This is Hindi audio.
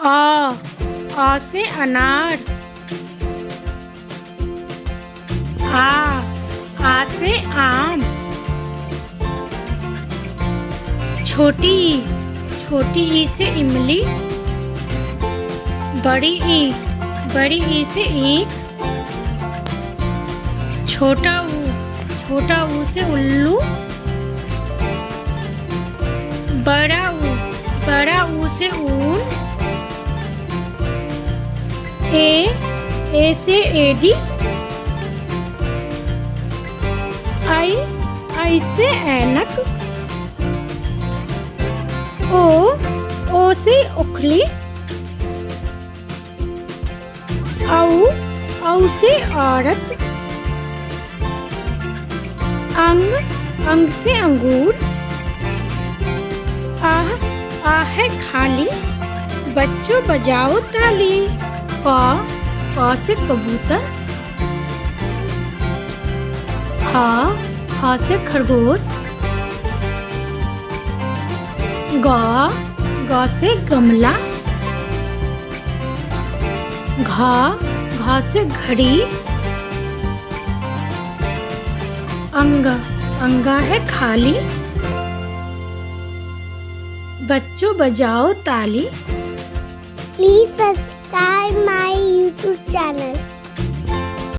आ से अनार। आ से आम। छोटी ई से इमली। बड़ी ई से ईख। छोटा ऊ से उल्लू। बड़ा ऊ से ऊन। ए से एडी। आई से ऐनक। ओ से उखली। औ से औरत। अंग से अंगूर। आ है खाली। बच्चों बजाओ ताली। क से कबूतर। ख से खरगोश। ग से गमला। घ से घड़ी। अंगा है खाली। बच्चों बजाओ ताली। Please subscribe my YouTube channel.